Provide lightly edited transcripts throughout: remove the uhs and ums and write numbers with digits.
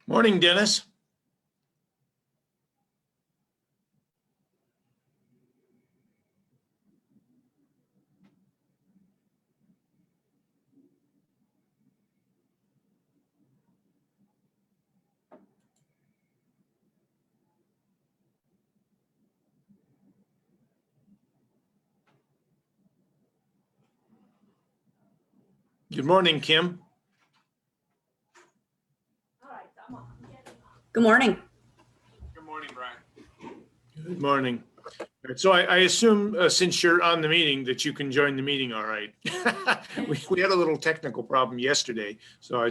Morning, Dennis. Good morning, Kim. Good morning. Good morning, Brian. Good morning. All right, so I assume since you're on the meeting that you can join the meeting all right. We had a little technical problem yesterday, so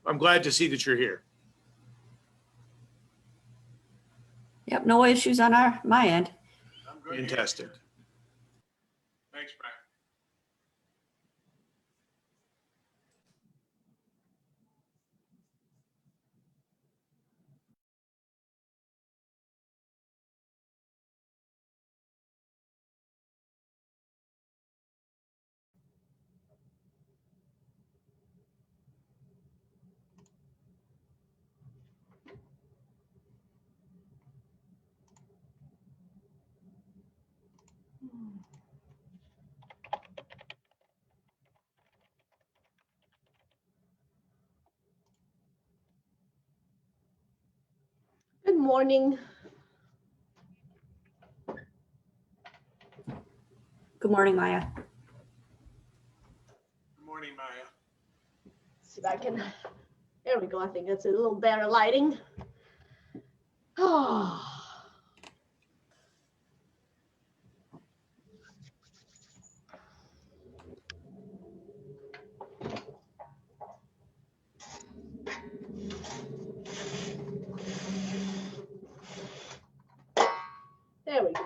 I'm glad to see that you're here. Yep, no issues on my end. I'm good. Fantastic. Thanks, Brian. Good morning. Good morning, Maya. Good morning, Maya. See if I can, there we go. I think that's a little better lighting. Oh. There we go.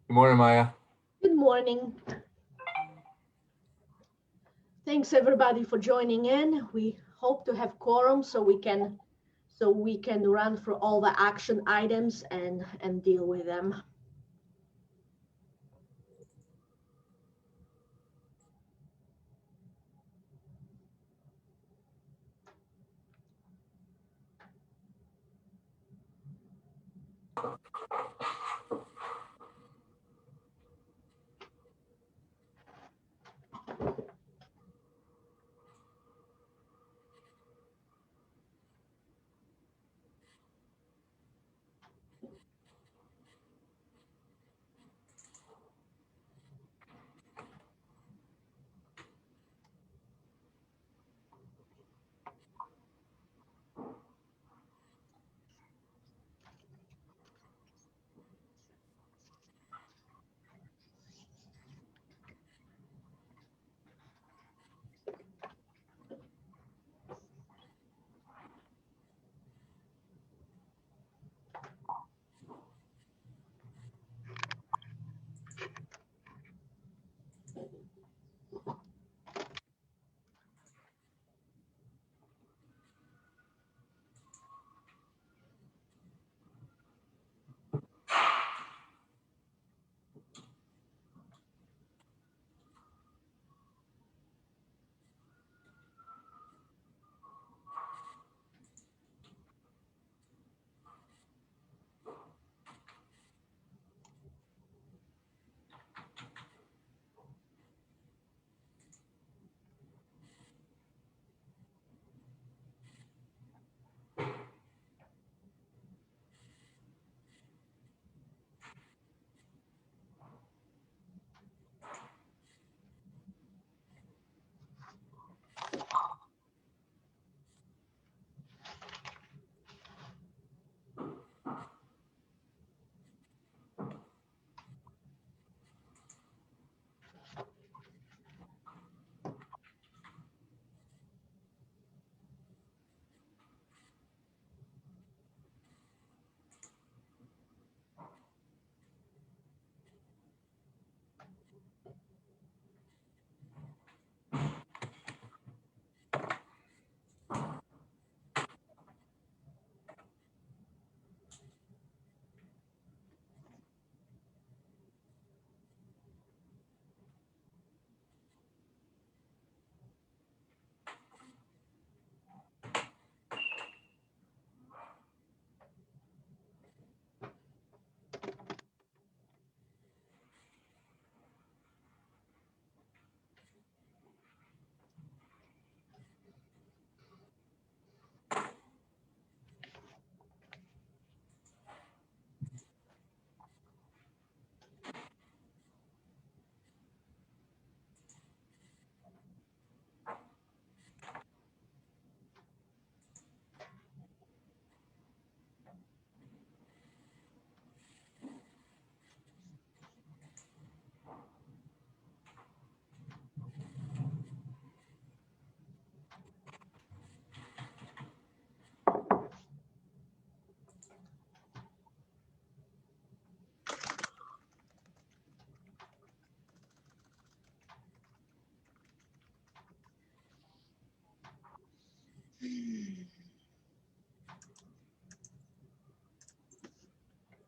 Good morning, Maya. Good morning. Thanks everybody for joining in. We hope to have quorum so we can run through all the action items and deal with them.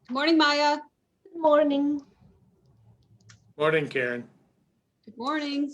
Good morning, Maya. Good morning. Morning, Karen. Good morning.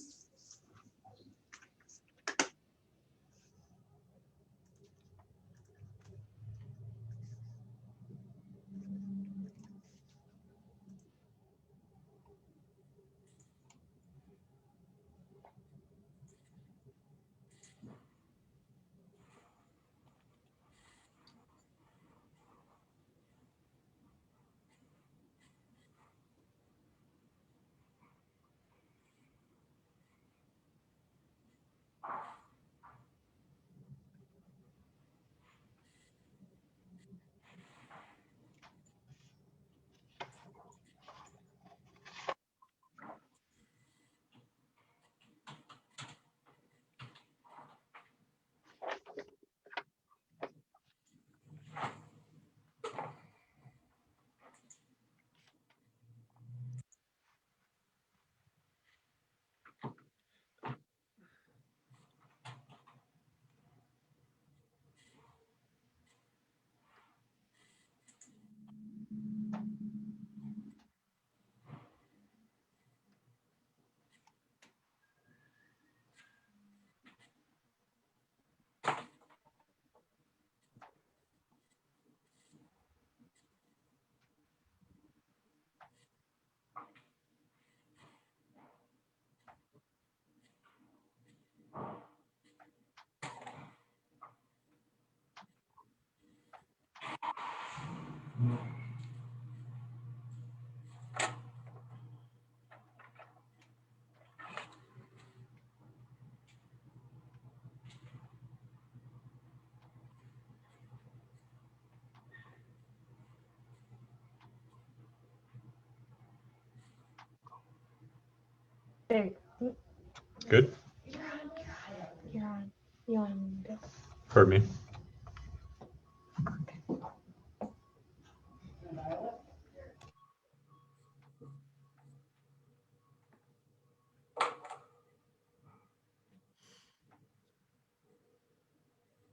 There. Good. You're on this. Heard me.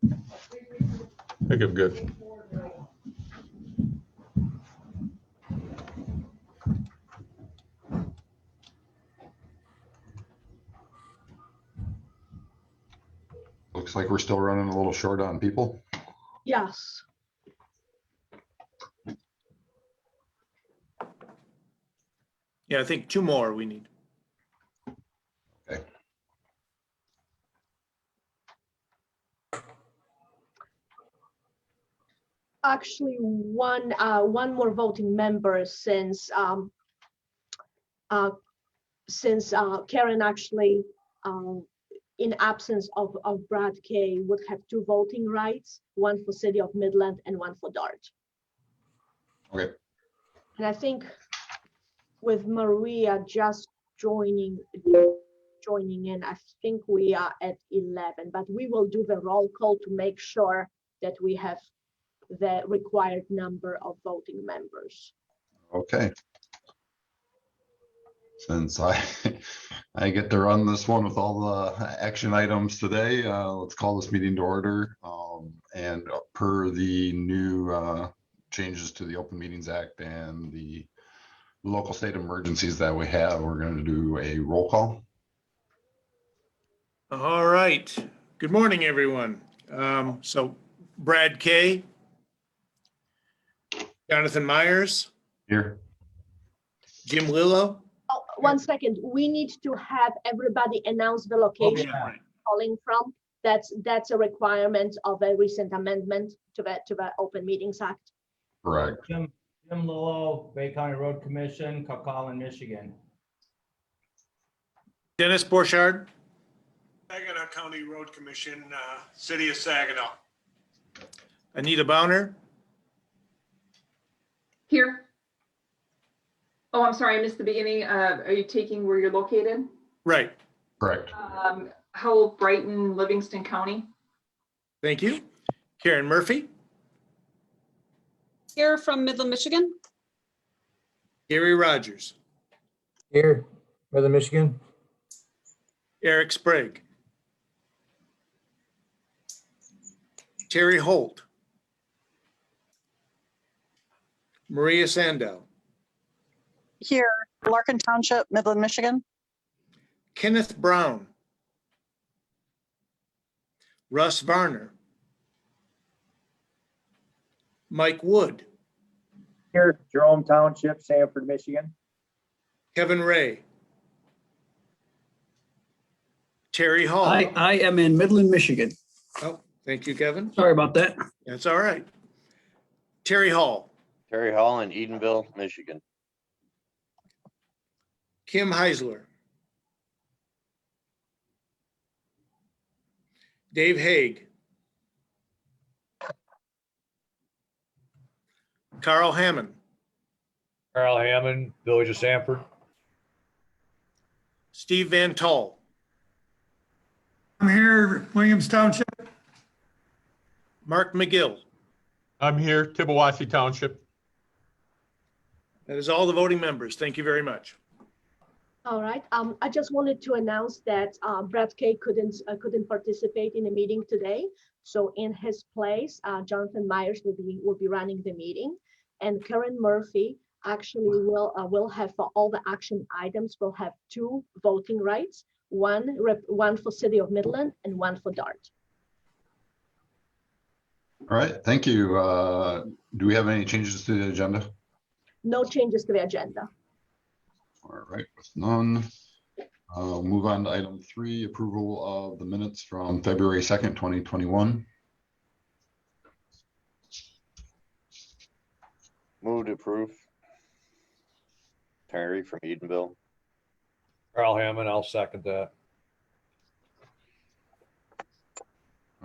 I think I'm good. Looks like we're still running a little short on people. Yes. Yeah, I think 2 more we need. Okay. Actually, one more voting member since Karen actually, in absence of Brad Kay, would have 2 voting rights, one for City of Midland and one for Dart. Okay. And I think with Maria just joining in, I think we are at 11, but we will do the roll call to make sure that we have the required number of voting members. Okay. Since I get to run this one with all the action items today, let's call this meeting to order. And per the new changes to the Open Meetings Act and the local state emergencies that we have, we're going to do a roll call. All right. Good morning, everyone. So Brad Kay, Jonathan Myers, Here. Jim Lillo. Oh, 1 second. We need to have everybody announce the location Right. calling from. That's a requirement of a recent amendment to the Open Meetings Act. Correct. Jim Lillo, Bay County Road Commission, Cuckolan, Michigan. Dennis Borchardt, Saginaw County Road Commission, City of Saginaw. Anita Bowner, Here. Oh, I'm sorry, I missed the beginning. Are you taking where you're located? right. Correct. Howell, Brighton, Livingston County. Thank you. Karen Murphy, Here from Midland, Michigan. Gary Rogers, Here, Northern Michigan. Eric Sprague, Terry Holt, Maria Sandow, Here, Larkin Township, Midland, Michigan. Kenneth Brown, Russ Varner, Mike Wood, Here, Jerome Township, Sanford, Michigan. Kevin Ray, Terry Hall. I am in Midland, Michigan. Oh, thank you, Kevin. Sorry about that. That's all right. Terry Hall, Terry Hall in Edenville, Michigan. Kim Heisler, Dave Haig, Carl Hammond, Carl Hammond, Village of Sanford. Steve Van Tull, I'm here, Williams Township. Mark McGill. I'm here, Tibbawasi Township. That is all the voting members. Thank you very much. All right. I just wanted to announce that Brad Kay couldn't participate in the meeting today. So in his place, Jonathan Myers will be running the meeting, and Karen Murphy actually will have, for all the action items, will have 2 voting rights, one for City of Midland and one for DART. All right, thank you. Do we have any changes to the agenda? No changes to the agenda. All right, with none, we'll move on to item 3, approval of the minutes from February 2nd, 2021. Move to approve. Terry from Edenville. Carl Hammond, I'll second that.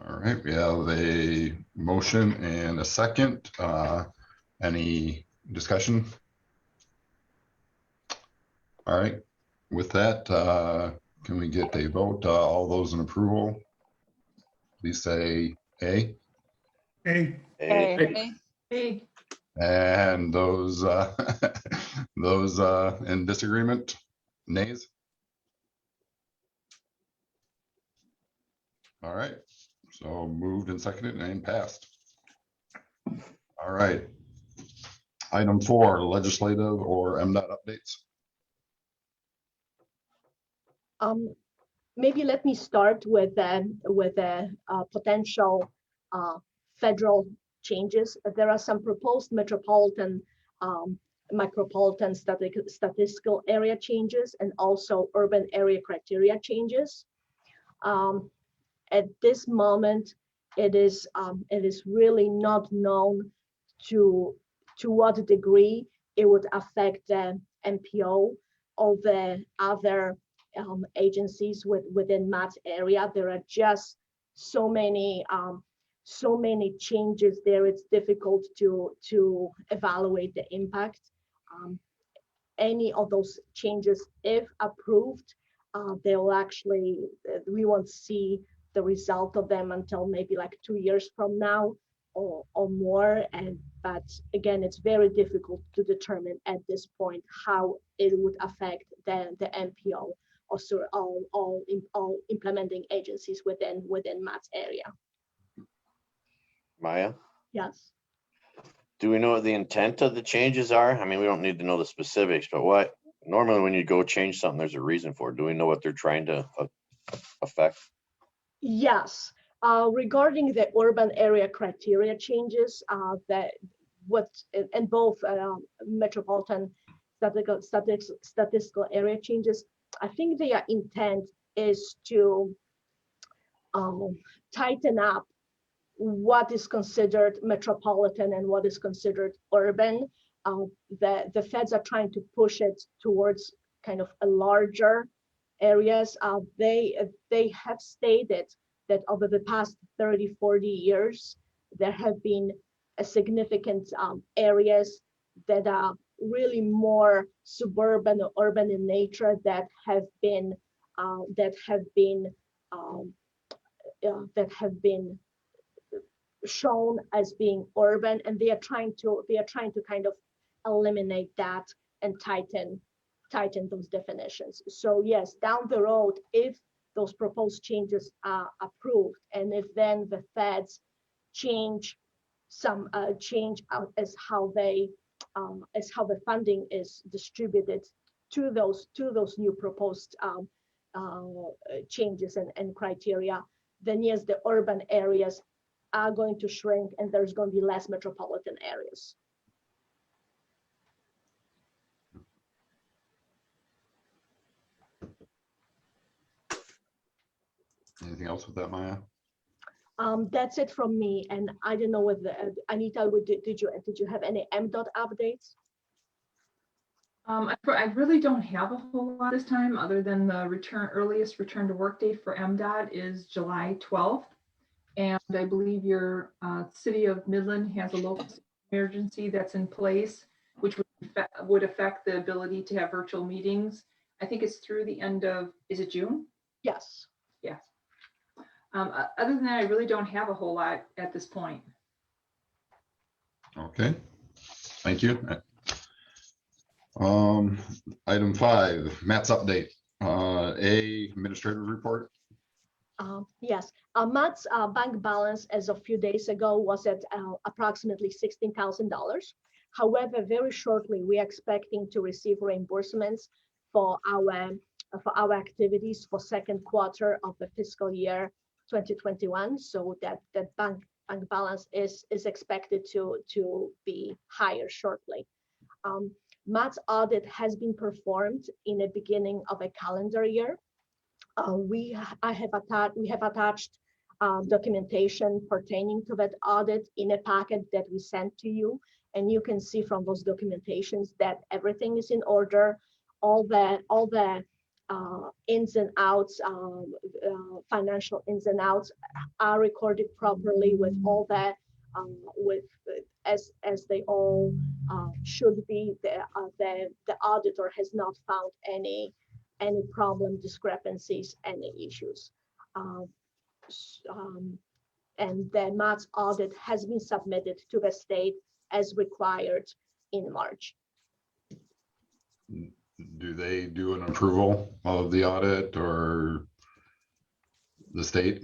All right, we have a motion and a second. Any discussion? All right, with that, can we get a vote? All those in approval, please say A. Hey, Hey, And those those in disagreement, nays. All right, so moved and seconded and passed. All right. Item 4, legislative or MDOT updates. Maybe let me start with the potential federal changes. There are some proposed micropolitan statistical area changes and also urban area criteria changes. At this moment, it is really not known to what degree it would affect the MPO or the other agencies within Matt's area. There are just so many changes there. It's difficult to evaluate the impact. Any of those changes, if approved, they will actually, we won't see the result of them until maybe like 2 years from now or more. But again, it's very difficult to determine at this point how it would affect the MPO or all implementing agencies within Matt's area. Maya, Yes. do we know what the intent of the changes are? I mean, we don't need to know the specifics, but what normally when you go change something, there's a reason for it. Do we know what they're trying to affect? Yes. Regarding the urban area criteria changes, and both metropolitan statistical area changes, I think their intent is to tighten up what is considered metropolitan and what is considered urban. The feds are trying to push it towards kind of a larger areas. They have stated that over the past 30, 40 years, there have been a significant areas that are really more suburban or urban in nature that have been shown as being urban, and they are trying to kind of eliminate that and tighten those definitions. So yes, down the road, if those proposed changes are approved, and if then the feds change out as how they as how the funding is distributed to those new proposed changes and criteria, then yes, the urban areas are going to shrink and there's going to be less metropolitan areas. Anything else with that, Maya? That's it from me. And I don't know whether Anita, did you have any MDOT updates? I really don't have a whole lot this time, other than the earliest return to work date for MDOT is July 12th. And I believe your city of Midland has a local emergency that's in place, which would affect the ability to have virtual meetings. I think it's through the end of, is it June? Yes. Yes. Other than that, I really don't have a whole lot at this point. Okay, thank you. Item 5, Matt's update. Administrative report. Yes, Matt's bank balance as of a few days ago was at approximately $16,000. However, very shortly, we are expecting to receive reimbursements for our activities for second quarter of the fiscal year 2021. So that bank balance is expected to be higher shortly. Matt's audit has been performed in the beginning of a calendar year. We have attached documentation pertaining to that audit in a packet that we sent to you, and you can see from those documentations that everything is in order. All the ins and outs, financial ins and outs, are recorded properly with all that, as they all should be. The auditor has not found any problem, discrepancies, any issues. And the Matt's audit has been submitted to the state as required in March. Do they do an approval of the audit or the state?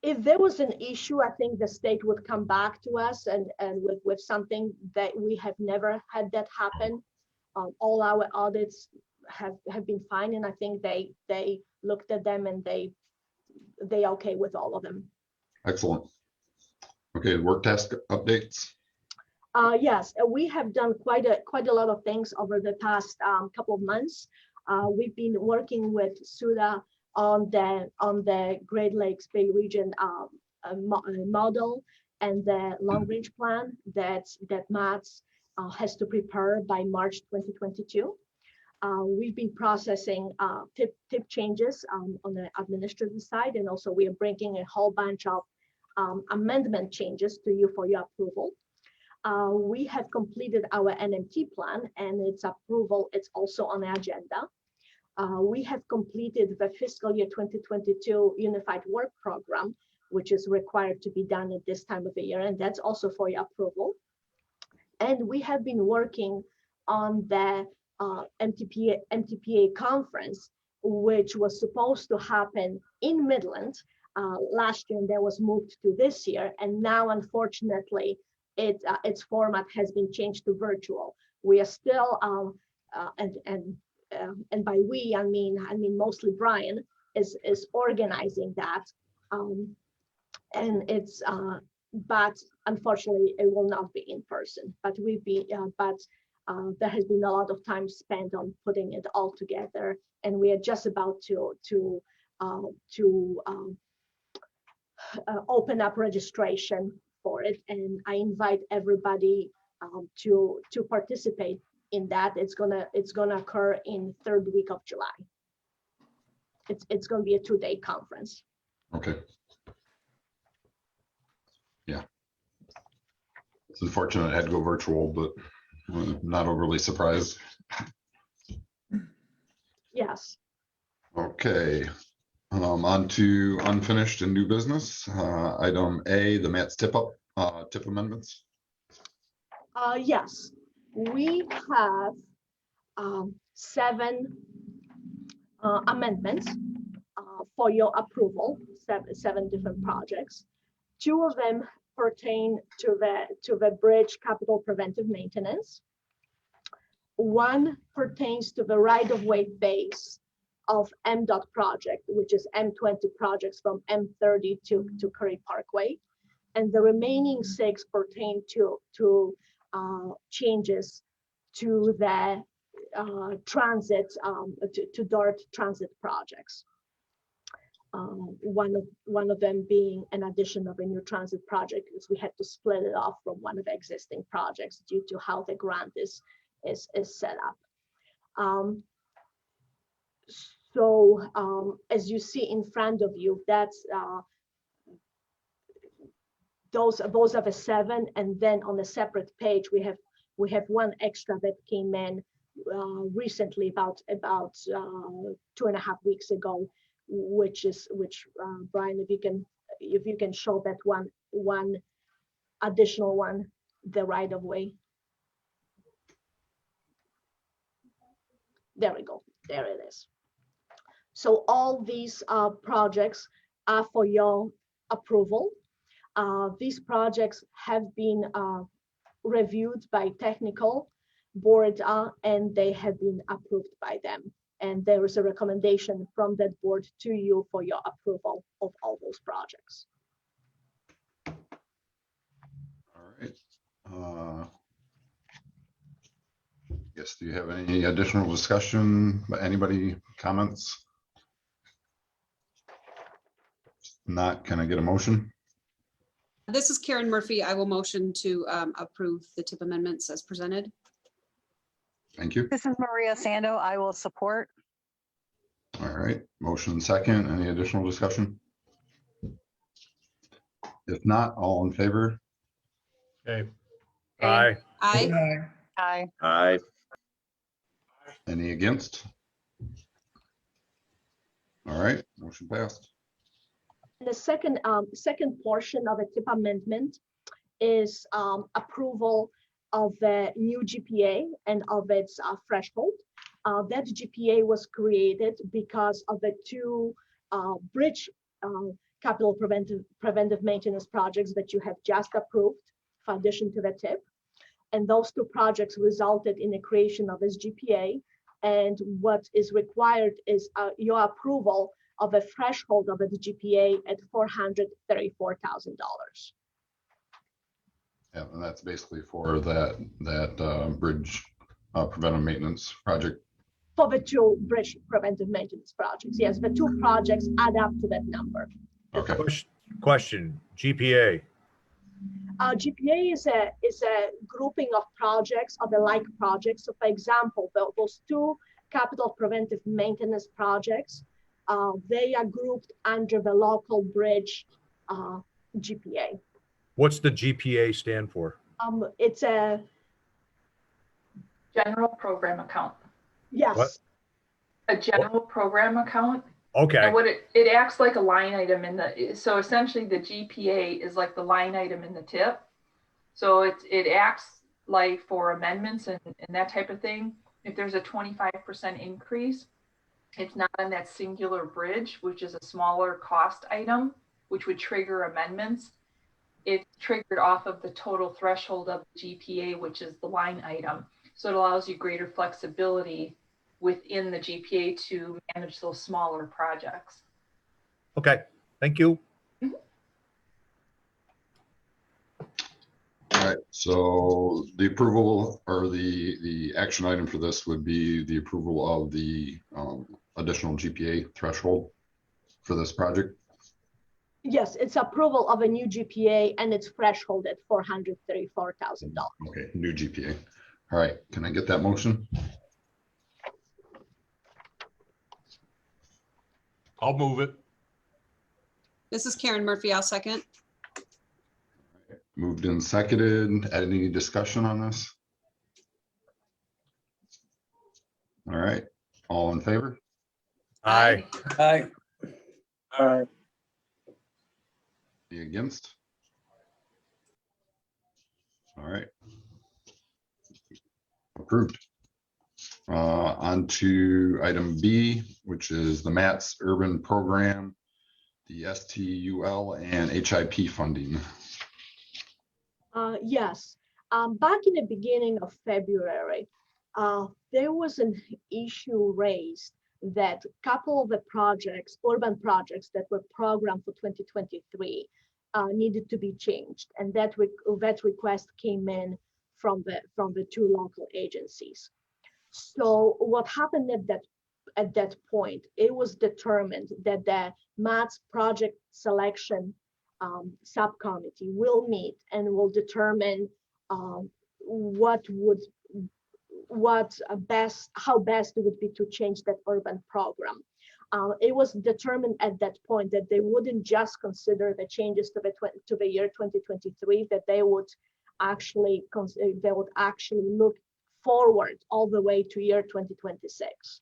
If there was an issue, I think the state would come back to us and with something that we have never had that happen. All our audits have been fine, and I think they looked at them and they okay with all of them. Excellent. Okay, work task updates. Yes, we have done quite a lot of things over the past couple of months. We've been working with SUDA on the Great Lakes Bay Region model and the long range plan that Matt's has to prepare by March 2022. We've been processing tip changes on the administrative side, and also we are bringing a whole bunch of amendment changes to you for your approval. We have completed our NMT plan and its approval. It's also on the agenda. We have completed the fiscal year 2022 Unified Work Program, which is required to be done at this time of the year, and that's also for your approval. And we have been working on the MTPA conference, which was supposed to happen in Midland last year, and that was moved to this year. And now, unfortunately, its format has been changed to virtual. We are still, and by we, I mean mostly Brian is organizing that, and it's but unfortunately it will not be in person. But there has been a lot of time spent on putting it all together, and we are just about to open up registration for it, and I invite everybody to participate in that. It's gonna occur in third week of July. It's gonna be a 2-day conference. Okay. Yeah. It's unfortunate it had to go virtual, but I'm not overly surprised. Yes. Okay. On to unfinished and new business. Item A, the Matt's tip amendments. Yes, we have 7 amendments for your approval, seven different projects. 2 of them pertain to the bridge capital preventive maintenance. One pertains to the right-of-way phase of MDOT project, which is M20 projects from M30 to Curry Parkway. And the remaining 6 pertain to changes to the transit, to DART transit projects. One of them being an addition of a new transit project, because we had to split it off from one of the existing projects due to how the grant is set up. As you see in front of you, that's those are the 7, and then on a separate page we have one extra that came in recently, about 2.5 weeks ago, which Brian, if you can show that one additional one, the right of way. There we go. There it is. So all these projects are for your approval. These projects have been reviewed by technical board and they have been approved by them. And there is a recommendation from that board to you for your approval of all those projects. All right. Yes, do you have any additional discussion? Anybody, comments? Not, can I get a motion? This is Karen Murphy. I will motion to approve the tip amendments as presented. Thank you. This is Maria Sando. I will support. All right, motion second. Any additional discussion? If not, all in favor? Okay. Aye. Aye. Aye. Aye. Any against? All right, motion passed. The second portion of the tip amendment is approval of the new GPA and of its threshold. That GPA was created because of the 2 bridge capital preventive maintenance projects that you have just approved in addition to the tip. And those 2 projects resulted in the creation of this GPA. And what is required is your approval of a threshold of the GPA at $434,000. Yeah, and that's basically for that bridge preventive maintenance project. For the 2 bridge preventive maintenance projects, yes, the 2 projects add up to that number. Okay. Question, GPA. GPA is a grouping of projects, of the like projects. So for example, those 2 capital preventive maintenance projects, they are grouped under the local bridge GPA. What's the GPA stand for? It's a General program account. yes. What? A general program account. Okay. And what it acts like a line item in the, so essentially the GPA is like the line item in the tip. So it acts like for amendments and that type of thing. If there's a 25% increase, it's not on that singular bridge, which is a smaller cost item, which would trigger amendments. It's triggered off of the total threshold of the GPA, which is the line item. So it allows you greater flexibility within the GPA to manage those smaller projects. Okay, thank you. All right, so the approval or the action item for this would be the approval of the additional GPA threshold for this project. Yes, it's approval of a new GPA and its threshold at $434,000. Okay, new GPA. All right, can I get that motion? I'll move it. This is Karen Murphy. I'll second. Moved and seconded. Any discussion on this? All right, all in favor? Aye. Aye. Aye. Any against? All right. Approved. On to item B, which is the MATS Urban Program, the STUL and HIP funding. Yes, back in the beginning of February, there was an issue raised that a couple of the projects, urban projects that were programmed for 2023 needed to be changed. And that request came in from the two local agencies. So what happened at that point, it was determined that the MATS project selection subcommittee will meet and will determine how best it would be to change that urban program. It was determined at that point that they wouldn't just consider the changes to the year 2023, that they would actually look forward all the way to year 2026.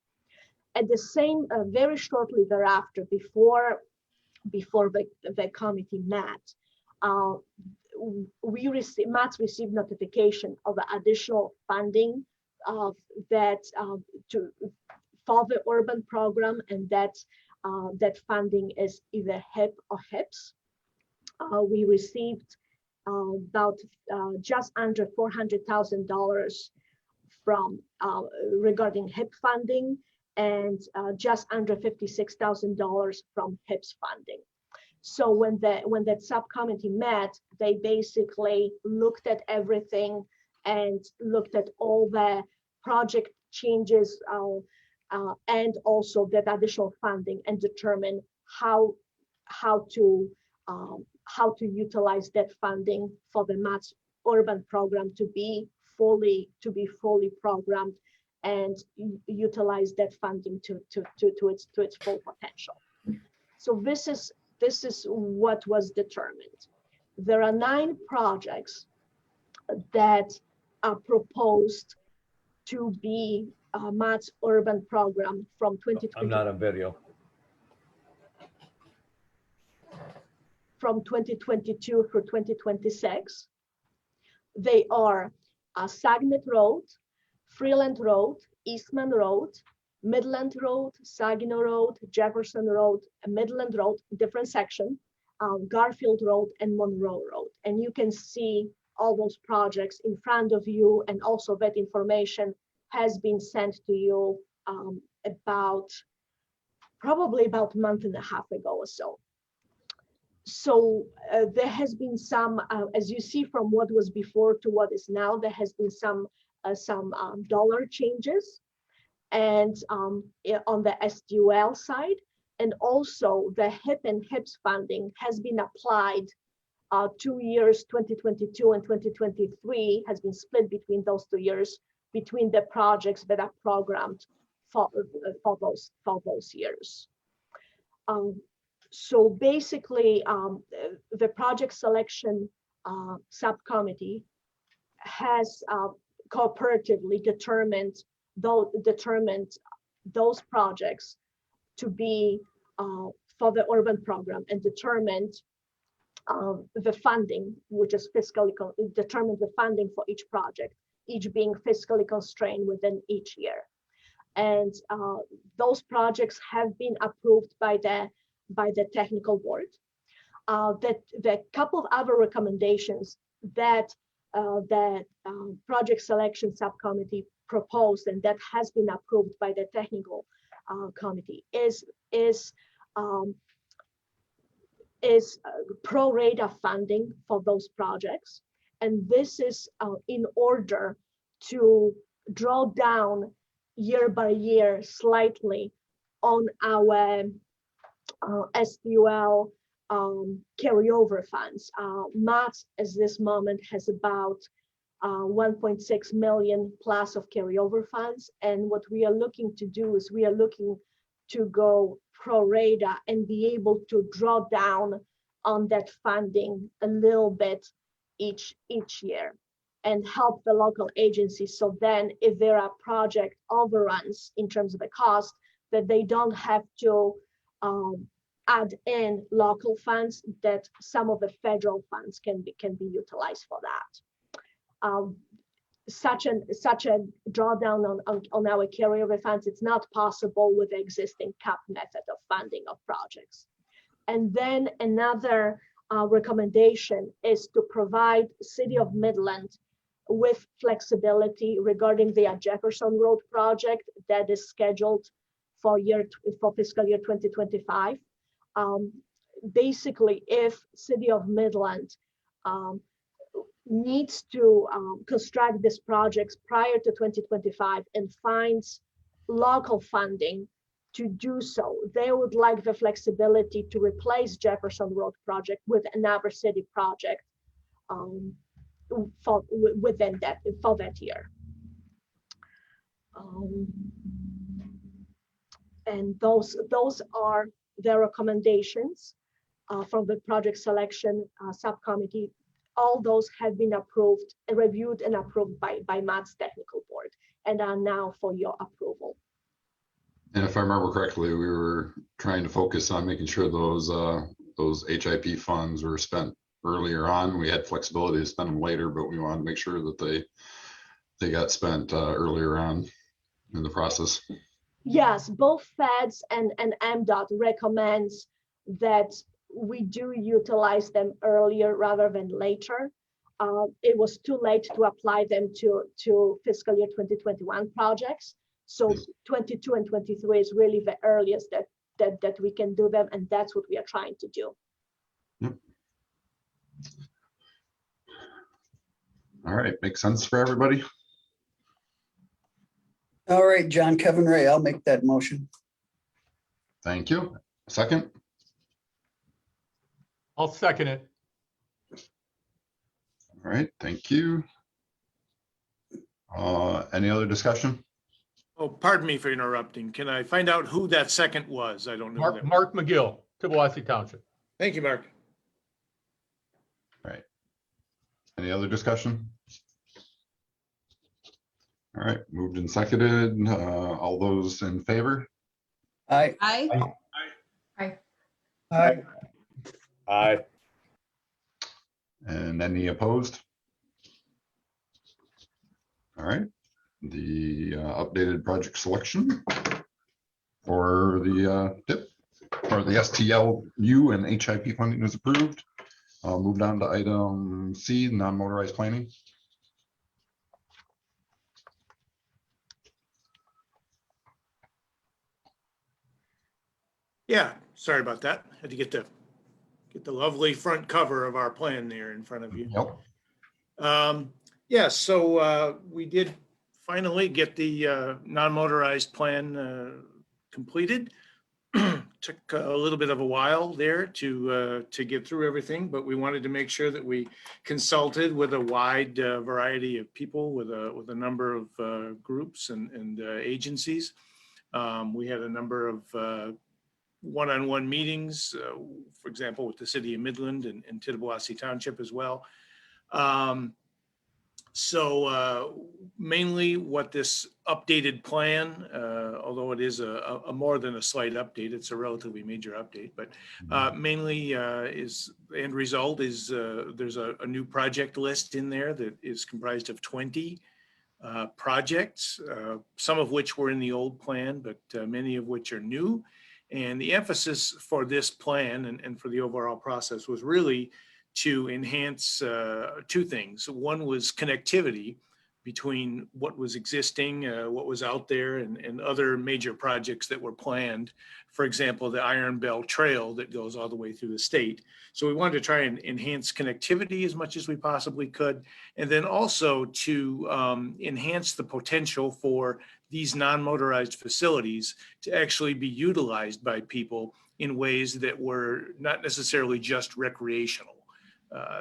At the same, very shortly thereafter, before the committee met, MATS received notification of the additional funding for the urban program, and that funding is either HIP or HIPS. We received about just under $400,000 from regarding HIP funding, and just under $56,000 from HIPS funding. So when that subcommittee met, they basically looked at everything and looked at all the project changes and also that additional funding, and determined how to utilize that funding for the MATS urban program to be fully programmed and utilize that funding to its full potential. So this is what was determined. There are 9 projects that are proposed to be MATS urban program from 2020. I'm not on video. From 2022 through 2026. They are Saguenay Road, Freeland Road, Eastman Road, Midland Road, Saginaw Road, Jefferson Road, Midland Road, different section, Garfield Road, and Monroe Road. And you can see all those projects in front of you, and also that information has been sent to you probably about a month and a half ago or so. So there has been some, as you see from what was before to what is now, there has been some dollar changes, and on the SDUL side, and also the HIP and HIPS funding has been applied 2 years, 2022 and 2023, has been split between those 2 years, between the projects that are programmed for those years. So basically, the project selection subcommittee has cooperatively determined those projects to be for the urban program, and determined the funding, which is determined the funding for each project, each being fiscally constrained within each year. And those projects have been approved by the technical board. The couple of other recommendations that the project selection subcommittee proposed, and that has been approved by the technical committee, is pro rata funding for those projects. And this is in order to draw down year by year slightly on our SDUL carryover funds. MATS at this moment has about 1.6 million plus of carryover funds. And what we are looking to do is we are looking to go pro rata and be able to draw down on that funding a little bit each year, and help the local agencies. So then if there are project overruns in terms of the cost, that they don't have to add in local funds, that some of the federal funds can be utilized for that. Such a drawdown on our carryover funds, it's not possible with the existing cap method of funding of projects. And then another recommendation is to provide City of Midland with flexibility regarding the Jefferson Road project that is scheduled for fiscal year 2025. Basically, if City of Midland needs to construct these projects prior to 2025 and finds local funding to do so, they would like the flexibility to replace Jefferson Road project with another city project within that for that year. And those are the recommendations from the project selection subcommittee. All those have been approved, reviewed and approved by Matt's technical board and are now for your approval. And if I remember correctly, we were trying to focus on making sure those HIP funds were spent earlier on. We had flexibility to spend them later, but we wanted to make sure that they got spent earlier on in the process. Yes, both feds and MDOT recommends that we do utilize them earlier rather than later. It was too late to apply them to fiscal year 2021 projects. So 22 and 23 is really the earliest that we can do them, and that's what we are trying to do. Yep. All right, makes sense for everybody. All right, John, Kevin, Ray, I'll make that motion. Thank you. Second? I'll second it. All right, thank you. Any other discussion? Oh, pardon me for interrupting. Can I find out who that second was? I don't know. that. Mark McGill, Tittabawassee Township. Thank you, Mark. All right. Any other discussion? All right, moved and seconded. All those in favor? Aye. Aye. Aye. Aye. And any opposed? All right, the updated project selection for the TIP or the STLU and HIP funding is approved. I'll move down to item C, non-motorized planning. Yeah, sorry about that. Had to get the lovely front cover of our plan there in front of you. Yep. Yeah, so we did finally get the non-motorized plan completed. Took a little bit of a while there to get through everything, but we wanted to make sure that we consulted with a wide variety of people, with a number of groups and agencies. We had a number of one-on-one meetings, for example, with the City of Midland and Tittabawassee Township as well. So mainly what this updated plan, although it is a more than a slight update, it's a relatively major update, but mainly is the end result is there's a new project list in there that is comprised of 20 projects, some of which were in the old plan, but many of which are new. And the emphasis for this plan and for the overall process was really to enhance two things. One was connectivity between what was existing, what was out there, and other major projects that were planned. For example, the Iron Belt Trail that goes all the way through the state. So we wanted to try and enhance connectivity as much as we possibly could. And then also to enhance the potential for these non-motorized facilities to actually be utilized by people in ways that were not necessarily just recreational.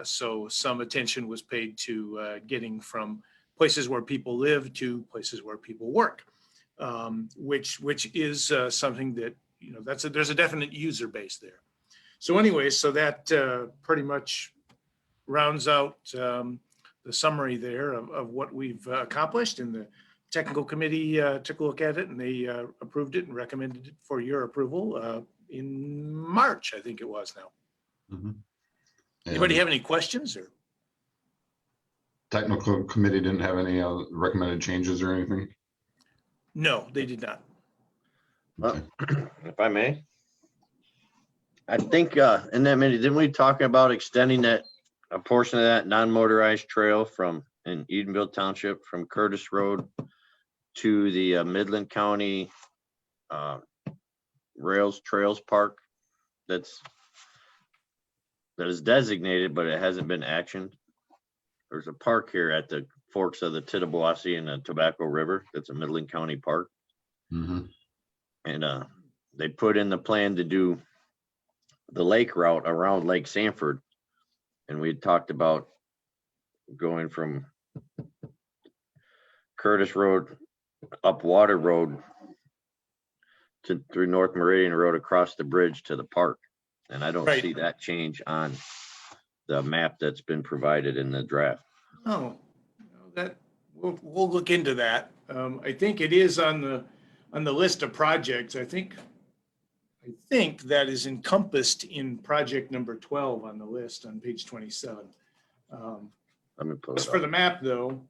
So some attention was paid to getting from places where people live to places where people work, which is something that, you know, there's a definite user base there. So anyway, so that pretty much rounds out the summary there of what we've accomplished, and the technical committee took a look at it and they approved it and recommended it for your approval in March, I think it was now. Mm-hmm. Anybody have any questions? Or Technical committee didn't have any recommended changes or anything? no, they did not. Okay. If I may, I think, in that minute, didn't we talk about extending that, a portion of that non-motorized trail in Edenville Township from Curtis Road to the Midland County Trails Park? That is designated, but it hasn't been actioned. There's a park here at the forks of the Tittabawassee and the Tobacco River. That's a Midland County park. Mhm. And they put in the plan to do the lake route around Lake Sanford. And we had talked about going from Curtis Road up Water Road through North Meridian Road across the bridge to the park. And I don't Right. see that change on the map that's been provided in the draft. Oh, that, we'll look into that. I think it is on the list of projects. I think that is encompassed in project number 12 on the list on page 27. Let me pull As it for the up. map though,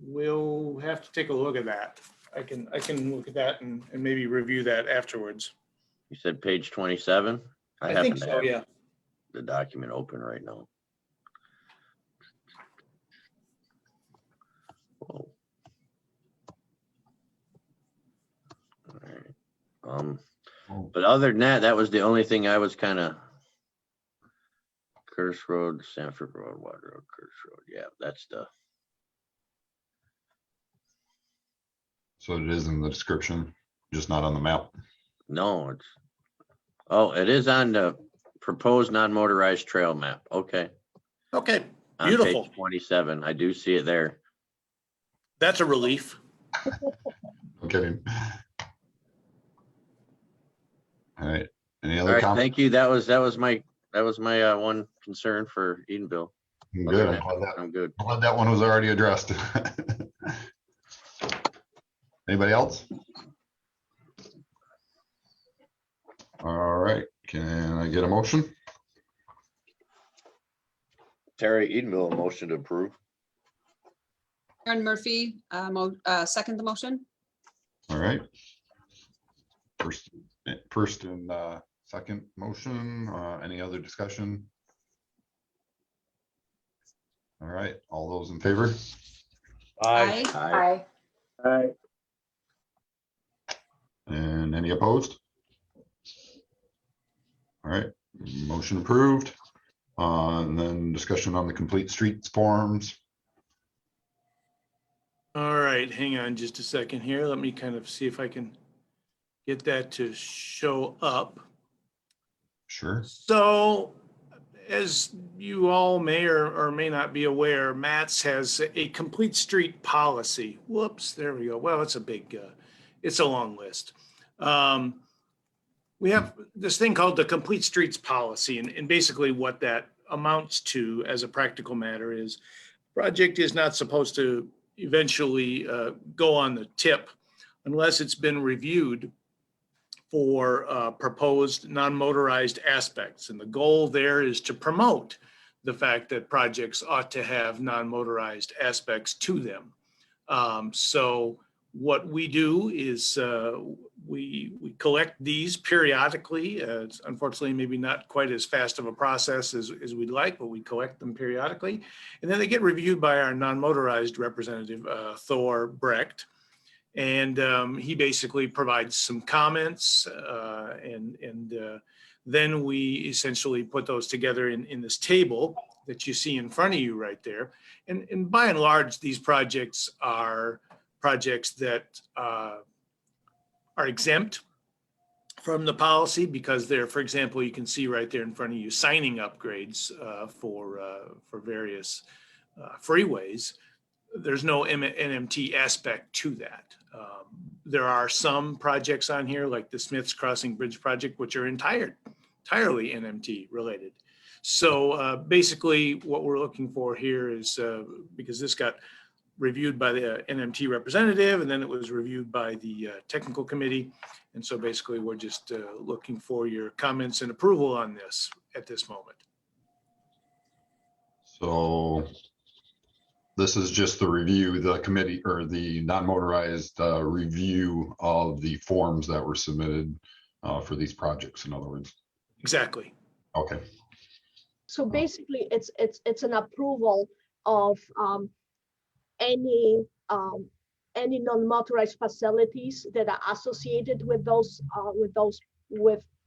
we'll have to take a look at that. I can look at that and maybe review that afterwards. You said page 27? I happen think to so, have yeah. the document open right now. Whoa. All right. But other than that, that was the only thing I was kind of Curtis Road, Sanford Road, Water Road, Curtis Road. Yeah, that's the, So it is in the description, just not on the map. no, it is on the proposed non-motorized trail map. Okay. Okay, On beautiful. page 27, I do see it there. That's a relief. I'm kidding. All right. Any All other right, comments? thank you. That was my one concern for Edenville. Other Good. than I'm that, I'm good. glad that one was already addressed. Anybody else? All right. Can I get a motion? Terry Edenville, a motion to approve. Karen Murphy, second the motion. All right. First and second motion. Any other discussion? All right. All those in favor? Aye. Aye. Aye. And any opposed? All right. Motion approved. And then discussion on the complete streets forms. All right, hang on just a second here. Let me kind of see if I can get that to show up. Sure. So as you all may or may not be aware, MATS has a complete street policy. Whoops, there we go. Well, it's a long list. We have this thing called the complete streets policy, and basically what that amounts to as a practical matter is project is not supposed to eventually go on the tip unless it's been reviewed for proposed non-motorized aspects. And the goal there is to promote the fact that projects ought to have non-motorized aspects to them. So what we do is we collect these periodically. It's unfortunately maybe not quite as fast of a process as we'd like, but we collect them periodically. And then they get reviewed by our non-motorized representative, Thor Brecht. And he basically provides some comments and then we essentially put those together in this table that you see in front of you right there. And by and large, these projects are projects that are exempt from the policy because they're, for example, you can see right there in front of you, signing upgrades for various freeways. There's no NMT aspect to that. There are some projects on here like the Smiths Crossing Bridge project, which are entirely NMT related. So basically what we're looking for here is because this got reviewed by the NMT representative and then it was reviewed by the technical committee. And so basically we're just looking for your comments and approval on this at this moment. So this is just the review, the committee or the non-motorized review of the forms that were submitted for these projects, in other words. Exactly. Okay, So basically, it's an approval of any non-motorized facilities that are associated with those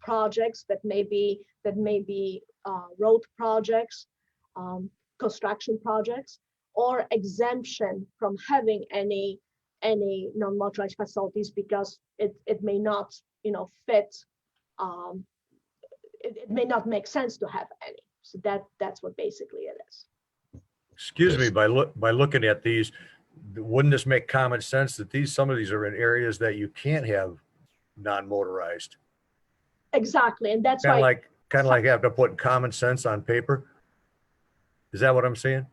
projects that may be road projects, construction projects, or exemption from having any non-motorized facilities because it may not fit. It may not make sense to have any. So that's what basically it is. Excuse me, by looking at these, wouldn't this make common sense that some of these are in areas that you can't have non-motorized? Exactly, and that's Kind why. of like have to put common sense on paper? Is that what I'm saying?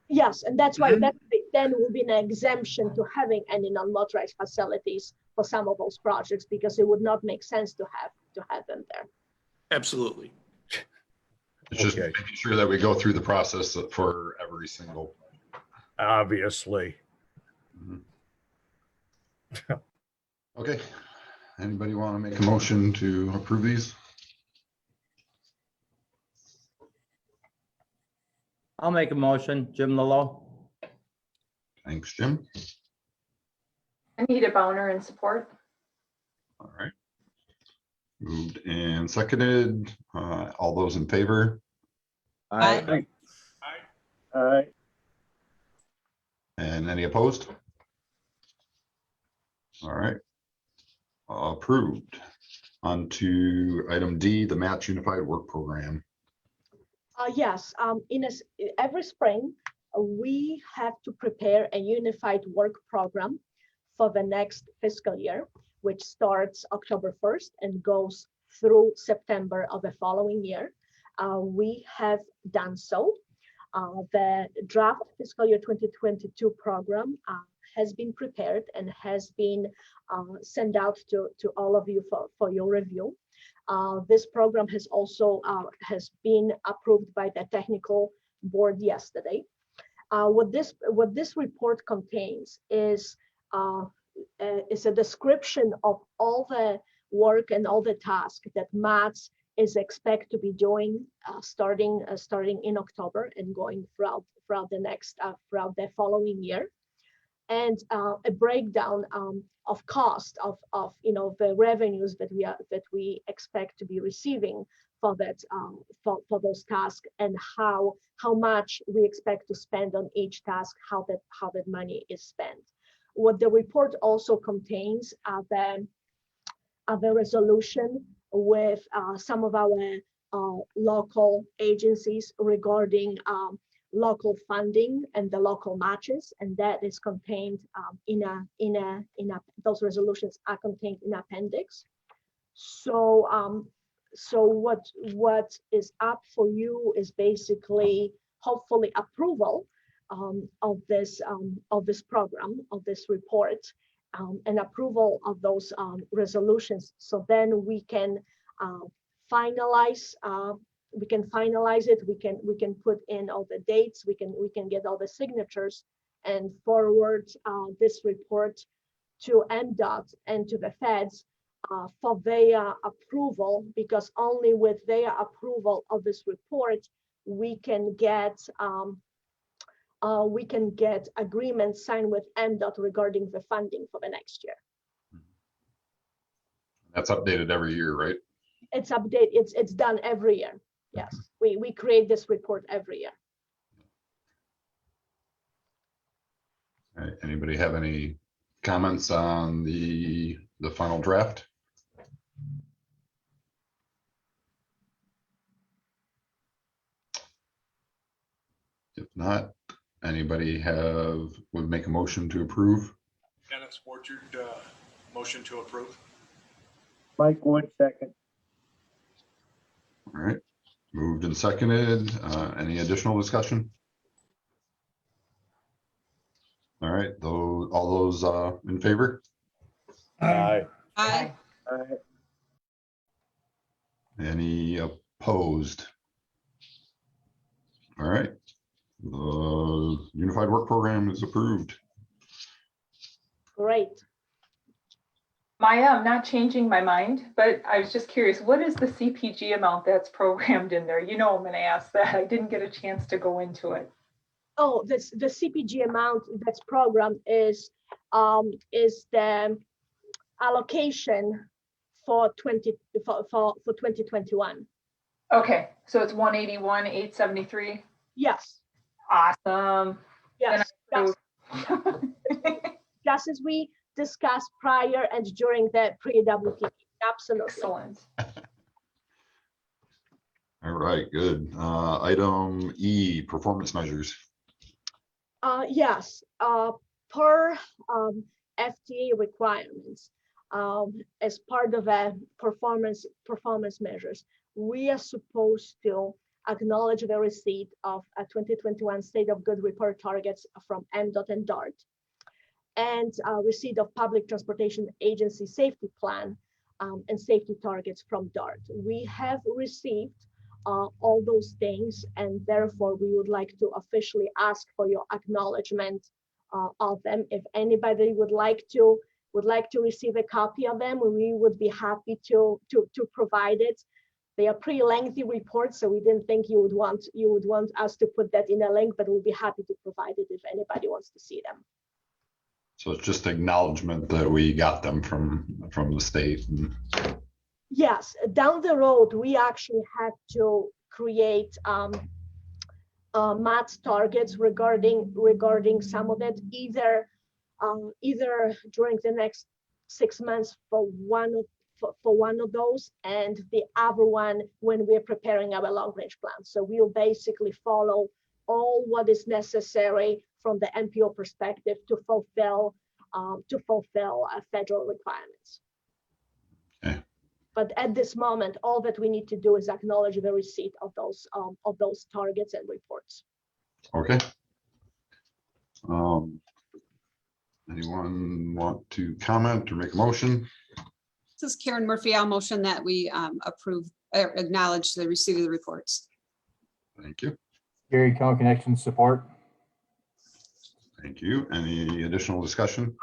Yes, and that's why that then will be an exemption to having any non-motorized facilities for some of those projects because it would not make sense to have them there. Absolutely. it's just Okay. making sure that we go through the process for every single. Obviously. Okay, anybody want to make a motion to approve these? I'll make a motion. Jim Lalo. Thanks, Jim. Anita Bowner in support. All right. Moved and seconded. All those in favor? Aye. Aye. And any opposed? All right. Approved. On to item D, the Match Unified Work Program. Yes, every spring, we have to prepare a unified work program for the next fiscal year, which starts October 1st and goes through September of the following year. We have done so. The draft fiscal year 2022 program has been prepared and has been sent out to all of you for your review. This program has also has been approved by the technical board yesterday. What this report contains is a description of all the work and all the tasks that MATS is expected to be doing starting in October and going throughout the following year, and a breakdown of cost of the revenues that we expect to be receiving for that for those tasks, and how much we expect to spend on each task, how that money is spent. What the report also contains are the resolution with some of our local agencies regarding local funding and the local matches, and that is contained those resolutions are contained in appendix. So what is up for you is basically hopefully approval of this program, of this report, and approval of those resolutions. So then we can finalize it. We can put in all the dates. We can get all the signatures and forward this report to MDOT and to the feds for their approval, because only with their approval of this report we can get agreements signed with MDOT regarding the funding for the next year. That's updated every year, right? It's updated. It's done every year. Yes, we create this report every year. All right. Anybody have any comments on the final draft? If not, anybody would make a motion to approve? Dennis Orchard, motion to approve. Mike Wood, second. All right, moved and seconded. Any additional discussion? All right, all those in favor? Aye. Aye. Aye. Any opposed? All right, the Unified Work Program is approved. Great. Maya, I'm not changing my mind, but I was just curious, what is the CPG amount that's programmed in there? You know, I'm gonna ask that. I didn't get a chance to go into it. Oh, the CPG amount that's programmed is the allocation for 2021. Okay, so it's 181, 873. Yes. Awesome. Yes. Then Just as we discussed prior and during the pre-WP. Absolutely. Excellent. All right, good. Item E, performance measures. Yes, per FDA requirements, as part of a performance measures, we are supposed to acknowledge the receipt of a 2021 State of Good report targets from MDOT and DART, and receipt of Public Transportation Agency safety plan and safety targets from DART. We have received all those things, and therefore we would like to officially ask for your acknowledgement of them. If anybody would like to receive a copy of them, we would be happy to provide it. They are pretty lengthy reports, so we didn't think you would want us to put that in a link, but we'll be happy to provide it if anybody wants to see them. So it's just acknowledgement that we got them from the state. Yes, down the road, we actually had to create math targets regarding some of it, either during the next 6 months for one of those, and the other one when we're preparing our long range plan. So we'll basically follow all what is necessary from the MPO perspective to fulfill federal requirements. Okay. But at this moment, all that we need to do is acknowledge the receipt of those targets and reports. Okay. Anyone want to comment or make a motion? This is Karen Murphy. I'll motion that we acknowledge the receipt of the reports. Thank you. Gary, County Connection support. Thank you. Any additional discussion?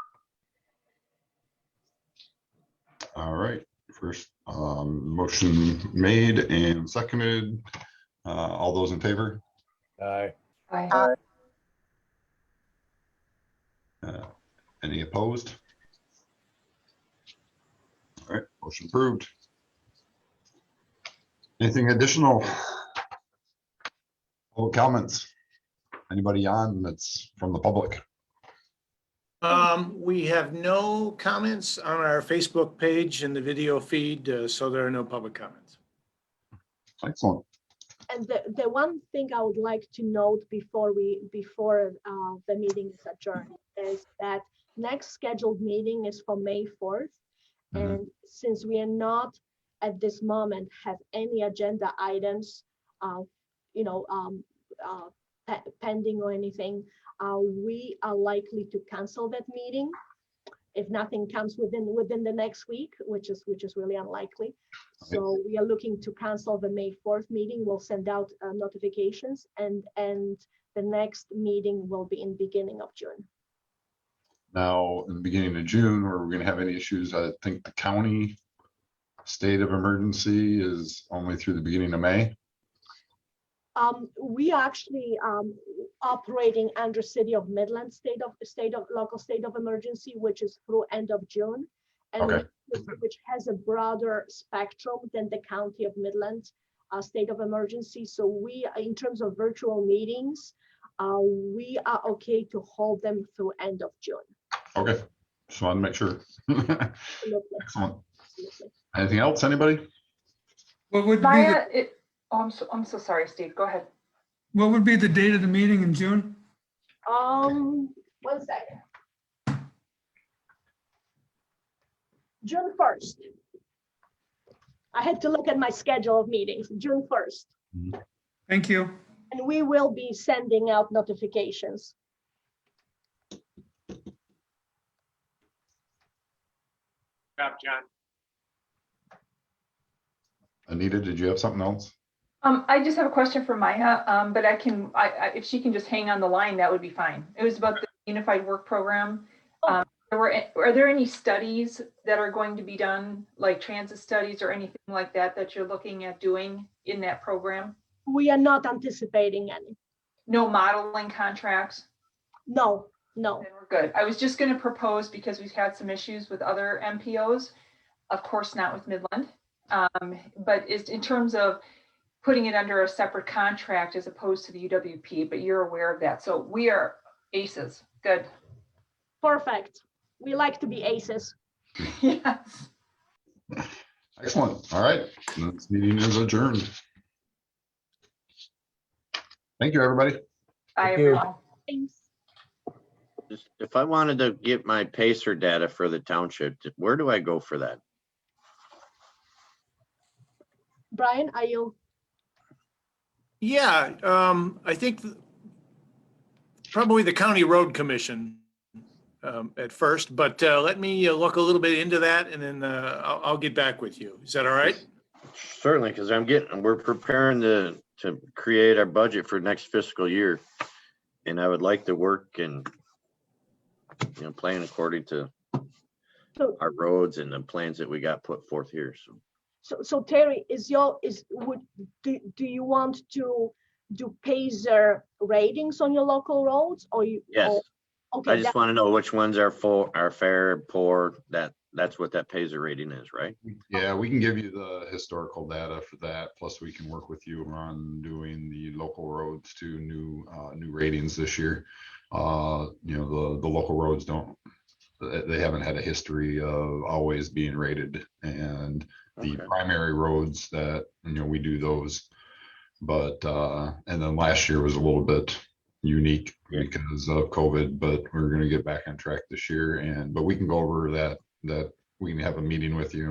All right. First, motion made and seconded. All those in favor? Aye. Aye. Any opposed? All right, motion approved. Anything additional? All comments? Anybody on that's from the public? We have no comments on our Facebook page and the video feed, so there are no public comments. Excellent. And the one thing I would like to note before the meeting is adjourned is that next scheduled meeting is for May 4th. And since we are not at this moment have any agenda items, pending or anything, we are likely to cancel that meeting if nothing comes within the next week, which is really unlikely. So we are looking to cancel the May 4th meeting. We'll send out notifications, and the next meeting will be in beginning of June. Now, in the beginning of June, are we going to have any issues? I think the county state of emergency is only through the beginning of May. We are actually operating under City of Midland local state of emergency, which is through end of June, and which has a broader spectrum than the County of Midland state of emergency. So we, in terms of virtual meetings, we are okay to hold them through end of June. Okay, just wanted to make sure. Absolutely. Excellent. Absolutely. Anything else, anybody? What would be Maya, the, I'm so sorry, Steve. Go ahead. what would be the date of the meeting in June? 1 second. June 1st. I had to look at my schedule of meetings, June 1st. Thank you. And we will be sending out notifications. Good job, John. Anita, did you have something else? I just have a question for Maya, but if she can just hang on the line, that would be fine. It was about the Unified Work Program. Are there any studies that are going to be done, like transit studies or anything like that, that you're looking at doing in that program? We are not anticipating any. No modeling contracts? No, no. Then we're good. I was just going to propose, because we've had some issues with other MPOs, of course not with Midland, but is in terms of putting it under a separate contract as opposed to the UWP, but you're aware of that. So we are aces. Good. Perfect. We like to be aces. Yes. Excellent. All right. This meeting is adjourned. Thank you, everybody. Bye, Thank you. everyone. Thanks. If I wanted to get my Pacer data for the township, where do I go for that? Brian, are you? Yeah, I think probably the County Road Commission at first, but let me look a little bit into that and then I'll get back with you. Is that all right? Certainly, because we're preparing to create our budget for next fiscal year. And I would like to work and, plan according to So, our roads and the plans that we got put forth here. so Terry, do you want to do Pacer ratings on your local roads or you? Yes. Okay. I just want to know which ones are full, are fair, poor, that's what that Pacer rating is, right? Yeah, we can give you the historical data for that. Plus we can work with you on doing the local roads to new ratings this year. The local roads they haven't had a history of always being rated, and the Okay. primary roads that, we do those. But, and then last year was a little bit unique because of COVID, but we're going to get back on track this year. But we can go over that we can have a meeting with you